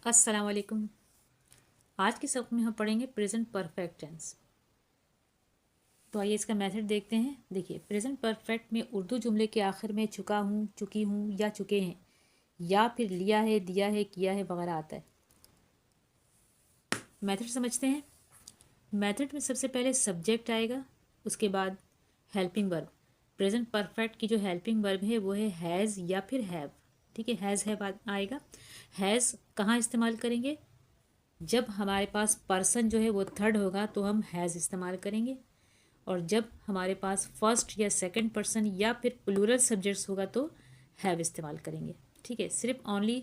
अस्सलाम वालेकुम। आज के सबक में हम पढ़ेंगे प्रेजेंट परफेक्ट टेंस। तो आइए इसका मेथड देखते हैं। देखिए, प्रेजेंट परफेक्ट में उर्दू जुमले के आखिर में चुका हूँ, चुकी हूँ या चुके हैं या फिर लिया है, दिया है, किया है वगैरह आता है। मेथड समझते हैं। मेथड में सबसे पहले सब्जेक्ट आएगा, उसके बाद हेल्पिंग वर्ब। प्रेजेंट परफेक्ट की जो हेल्पिंग वर्ब है वो है हैज़ या फिर हैव। ठीक है, हैज़ हैव आएगा। हैज़ कहाँ इस्तेमाल करेंगे? जब हमारे पास पर्सन जो है वो थर्ड होगा तो हम हैज़ इस्तेमाल करेंगे, और जब हमारे पास फर्स्ट या सेकंड पर्सन या फिर प्लूरल सब्जेक्ट्स होगा तो हैव इस्तेमाल करेंगे। ठीक है, सिर्फ ओनली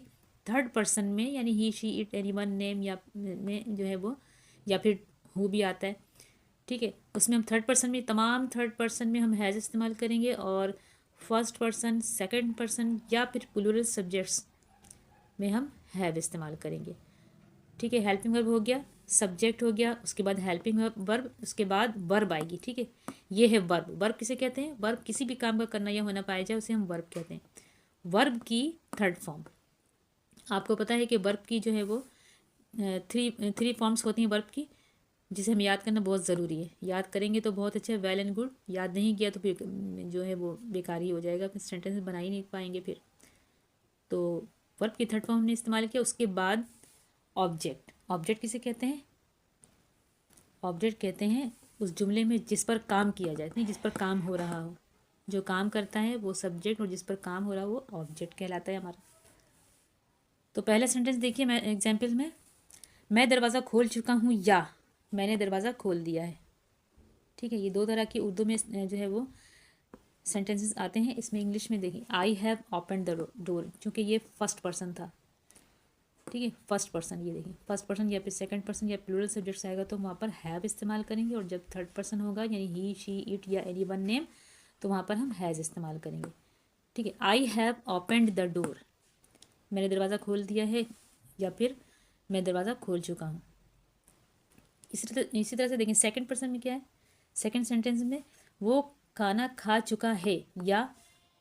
थर्ड पर्सन में यानी ही, शी, इट, एनीवन, नेम या में जो है वो, या फिर हु भी आता है। ठीक है, उसमें हम थर्ड पर्सन में, तमाम थर्ड पर्सन में हम हैज़ इस्तेमाल करेंगे, और फर्स्ट पर्सन, सेकंड पर्सन या फिर प्लूरल सब्जेक्ट्स में हम हैव इस्तेमाल करेंगे। ठीक है, हेल्पिंग वर्ब हो गया, सब्जेक्ट हो गया, उसके बाद हेल्पिंग वर्ब, उसके बाद वर्ब आएगी। ठीक है, ये है वर्ब। वर्ब किसे कहते हैं? वर्ब किसी भी काम का करना या होना पाया जाए उसे हम वर्ब कहते हैं। वर्ब की थर्ड फॉर्म आपको पता है कि वर्ब की जो है वो थ्री थ्री फॉर्म्स होती हैं वर्ब की, जिसे हम याद करना बहुत ज़रूरी है। याद करेंगे तो बहुत अच्छा, वेल एंड गुड। याद नहीं किया तो फिर जो है वो बेकार ही हो जाएगा, फिर सेंटेंस बना ही नहीं पाएंगे फिर। तो वर्ब की थर्ड फॉर्म हमने इस्तेमाल किया। उसके बाद ऑब्जेक्ट। ऑब्जेक्ट किसे कहते हैं? ऑब्जेक्ट कहते हैं उस जुमले में जिस पर काम किया जाए, नहीं जिस पर काम हो रहा हो। जो काम करता है वो सब्जेक्ट, और जिस पर काम हो रहा हो वो ऑब्जेक्ट कहलाता है हमारा। तो पहला सेंटेंस देखिए, मैं एग्जाम्पल में, मैं दरवाज़ा खोल चुका हूँ या मैंने दरवाज़ा खोल दिया है। ठीक है, ये दो तरह की उर्दू में जो है वो सेंटेंसेस आते हैं। इसमें इंग्लिश में देखिए, I have open the door, क्योंकि ये फर्स्ट पर्सन था। ठीक है, फर्स्ट पर्सन, ये देखिए फर्स्ट पर्सन या फिर सेकंड पर्सन या प्लूरल सब्जेक्ट्स आएगा तो वहाँ पर हैव इस्तेमाल करेंगे, और जब थर्ड पर्सन होगा यानी ही, शी, इट या एनी वन नेम तो वहाँ पर हम हैज़ इस्तेमाल करेंगे। ठीक है, I have opened the door, मैंने दरवाज़ा खोल दिया है, या फिर मैं दरवाज़ा खोल चुका हूँ। इसी तरह से देखें सेकंड पर्सन में क्या है। सेकंड सेंटेंस में वो खाना खा चुका है या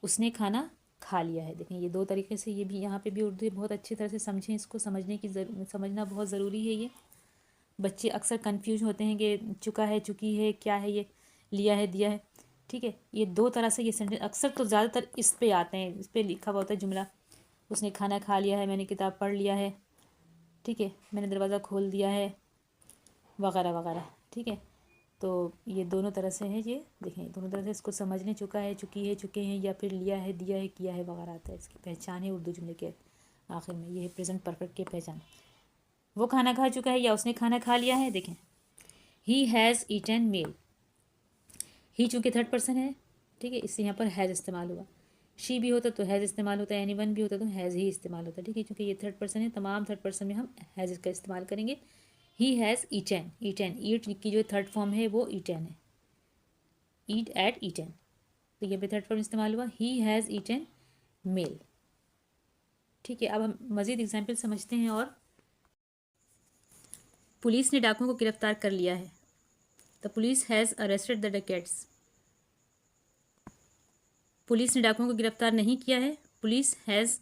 उसने खाना खा लिया है। देखें ये दो तरीके से, ये भी यहाँ पे भी उर्दू बहुत अच्छी तरह से समझें, इसको समझना बहुत ज़रूरी है। ये बच्चे अक्सर कंफ्यूज होते हैं कि चुका है, चुकी है, क्या है ये, लिया है, दिया है। ठीक है, ये दो तरह से ये सेंटेंस अक्सर तो ज़्यादातर इस पे आते हैं, इस पे लिखा हुआ होता है जुमला, उसने खाना खा लिया है, मैंने किताब पढ़ लिया है, ठीक है, मैंने दरवाज़ा खोल दिया है, वगैरह वगैरह। ठीक है, तो ये दोनों तरह से है। ये देखें दोनों तरह से इसको समझने, चुका है, चुकी है, चुके हैं, या फिर लिया है, दिया है, किया है वगैरह आता है। इसकी पहचान है उर्दू जुमले के आखिर में, ये है प्रेजेंट परफेक्ट की पहचान। वो खाना खा चुका है या उसने खाना खा लिया है। देखें, ही हैज़ ईटन मील, ही चूँकि थर्ड पर्सन है, ठीक है, इससे यहाँ पर हैज़ इस्तेमाल हुआ। शी भी होता तो हैज़ इस्तेमाल होता है, एनी वन भी होता तो हैज़ ही इस्तेमाल होता है। ठीक है, क्योंकि ये थर्ड पर्सन है, तमाम थर्ड पर्सन में हम हैज़ का इस्तेमाल करेंगे। ही हैज़ ईटन, ईटन, ईट की जो थर्ड फॉर्म है वो ईटन है, ईट एट ईटन, तो ये पे थर्ड फॉर्म इस्तेमाल हुआ। He has eaten meal. ठीक है, अब हम मज़ीद एग्जाम्पल समझते हैं। और पुलिस ने डाकुओं को गिरफ्तार कर लिया है। The police has arrested the dacoits. Police ने डाकुओं को गिरफ्तार नहीं किया है। Police has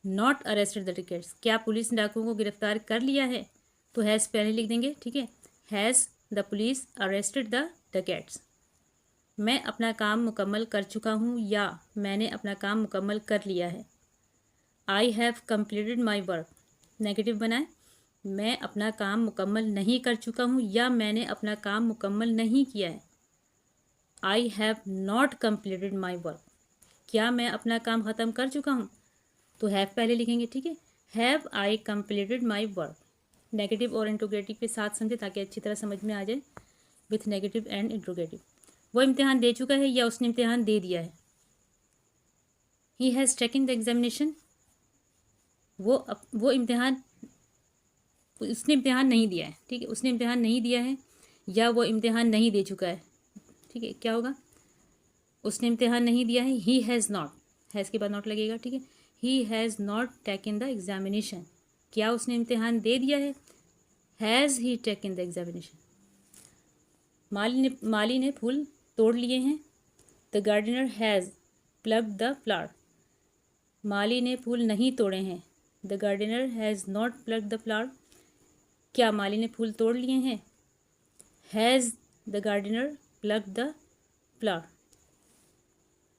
not arrested the dacoits. क्या पुलिस ने डाकुओं को गिरफ्तार कर लिया है? तो हैज़ पहले लिख देंगे। ठीक है, has the police arrested the dacoits. मैं अपना काम मुकम्मल कर चुका हूँ या मैंने अपना काम मुकम्मल कर लिया है। I have completed my work, negative बनाए, मैं अपना काम मुकम्मल नहीं कर चुका हूँ या मैंने अपना काम मुकम्मल नहीं किया है। I have not completed my work, क्या मैं अपना काम ख़त्म कर चुका हूँ? तो हैव पहले लिखेंगे। ठीक है, have I completed my work. Negative और इंट्रोगेटिव के साथ समझे ताकि अच्छी तरह समझ में आ जाए, विथ नेगेटिव एंड इंट्रोगेटिव। वो इम्तिहान दे चुका है या उसने इम्तिहान दे दिया है। He has taken the examination, वो इम्तिहान, उसने इम्तिहान नहीं दिया है। ठीक है, उसने इम्तिहान नहीं दिया है या वो इम्तिहान नहीं दे चुका है। ठीक है, क्या होगा? उसने इम्तिहान नहीं दिया है। ही हैज़ नॉट, हैज़ के बाद नॉट लगेगा। ठीक है, he has not taken the examination, क्या उसने इम्तिहान दे दिया है? Has he taken the examination. माली ने फूल तोड़ लिए हैं। The gardener has plugged the flower. माली ने फूल नहीं तोड़े हैं, the gardener has not plucked the flower, क्या माली ने फूल तोड़ लिए हैं। Has the gardener plucked the flower,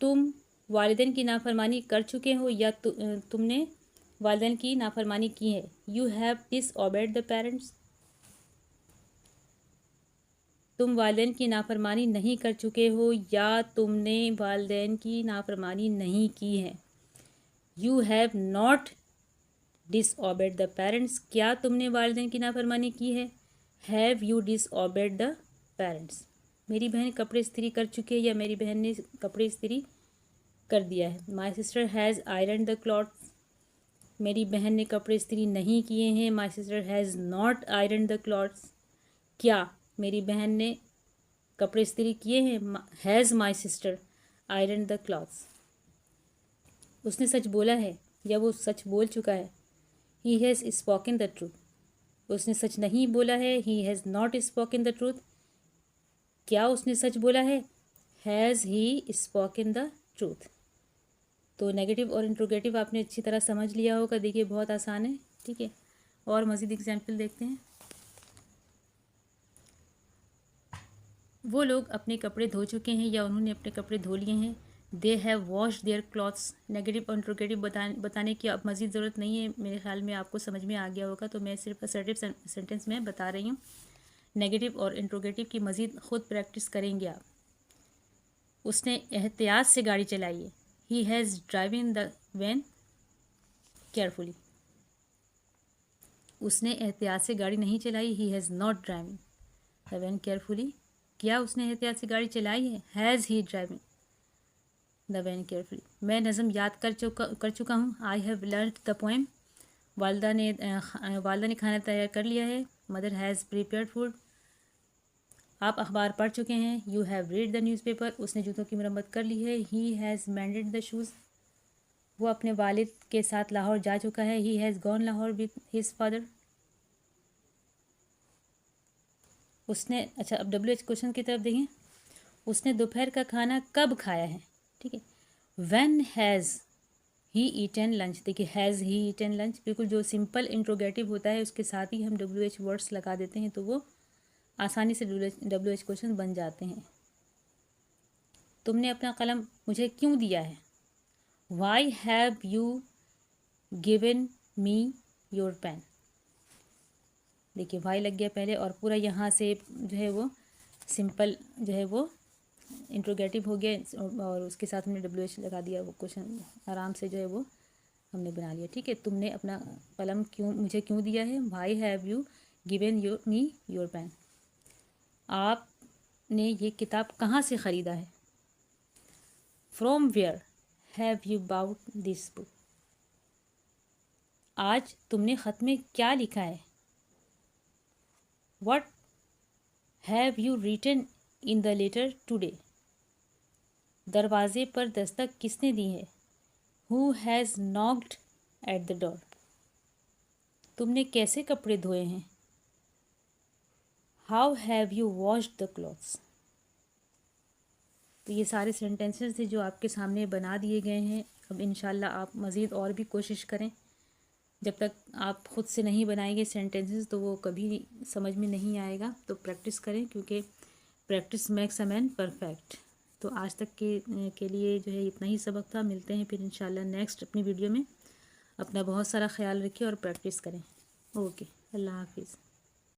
तुम वालिदैन की नाफरमानी कर चुके हो या तुमने वालिदैन की नाफरमानी की है। यू हैव डिसओबेड द पेरेंट्स, तुम वालिदैन की नाफरमानी नहीं कर चुके हो या तुमने वालिदैन की नाफरमानी नहीं की है। You have not disobeyed the parents, क्या तुमने वालिदैन की नाफरमानी की है। Have you disobeyed the parents, मेरी बहन कपड़े इस्त्री कर चुकी है या मेरी बहन ने कपड़े इस्त्री कर दिया है। My sister has iron the clothes, मेरी बहन ने कपड़े इस्त्री नहीं किए हैं। My sister has not iron the clothes, क्या मेरी बहन ने कपड़े इस्त्री किए हैं। Has my sister iron the clothes, उसने सच बोला है या वो सच बोल चुका है। He has spoken the truth, उसने सच नहीं बोला है। He has not spoken the truth, क्या उसने सच बोला है। Has he spoken the truth. तो नेगेटिव और इंट्रोगेटिव आपने अच्छी तरह समझ लिया होगा। देखिए बहुत आसान है, ठीक है। और मज़ीद एग्जाम्पल देखते हैं। वो लोग अपने कपड़े धो चुके हैं या उन्होंने अपने कपड़े धो लिए हैं। They have wash their clothes, negative और इंट्रोगेटिव बताने की अब मज़ीद ज़रूरत नहीं है, मेरे ख्याल में आपको समझ में आ गया होगा। तो मैं सिर्फ असर्टिव सेंटेंस में बता रही हूँ। नेगेटिव और इंट्रोगेटिव की मज़ीद ख़ुद प्रैक्टिस करेंगे आप। उसने एहतियात से गाड़ी चलाई है। He has driving the van carefully, उसने एहतियात से गाड़ी नहीं चलाई। He has not driving the van carefully, क्या उसने एहतियात से गाड़ी चलाई है। Has he driving the van carefully. मैं नज़म याद कर चुका हूँ। I have learn the poem, वालदा ने खाना तैयार कर लिया है। मदर हैज़ प्रिपेयर्ड फूड, आप अखबार पढ़ चुके हैं। You have read the newspaper, उसने जूतों की मरम्मत कर ली है। ही हैज़ मेंडेड द शूज़, वो अपने वालिद के साथ लाहौर जा चुका है। He has gone Lahore with his father, उसने अच्छा अब WH क्वेश्चन की तरफ देखें। उसने दोपहर का खाना कब खाया है, ठीक है। When has he eaten lunch, देखिए हैज़ ही ईटन लंच, बिल्कुल जो सिंपल इंट्रोगेटिव होता है उसके साथ ही हम WH वर्ड्स लगा देते हैं तो वो आसानी से WH क्वेश्चन बन जाते हैं। तुमने अपना कलम मुझे क्यों दिया है। Why have you given me your pen, देखिए वाई लग गया पहले और पूरा यहाँ से जो है वो सिंपल जो है वो इंट्रोगेटिव हो गया और उसके साथ हमने WH लगा दिया। वो क्वेश्चन आराम से जो है वो हमने बना लिया, ठीक है। तुमने अपना कलम मुझे क्यों दिया है। Why have you given me your pen, आपने ये किताब कहाँ से ख़रीदा है। From where have you bought this book, आज तुमने ख़त में क्या लिखा है। What have you written in the letter today, दरवाजे पर दस्तक किसने दी है। Who has knocked at the door, तुमने कैसे कपड़े धोए हैं। How have you washed the clothes. तो ये सारे सेंटेंसेस थे जो आपके सामने बना दिए गए हैं। अब इंशाल्लाह आप मज़ीद और भी कोशिश करें। जब तक आप ख़ुद से नहीं बनाएंगे सेंटेंसेस तो वो कभी समझ में नहीं आएगा। तो प्रैक्टिस करें क्योंकि practice makes a man perfect. तो आज तक के लिए जो है इतना ही सबक था। मिलते हैं फिर इंशाल्लाह नेक्स्ट अपनी वीडियो में। अपना बहुत सारा ख्याल रखिए और प्रैक्टिस करें। ओके, अल्लाह हाफिज़।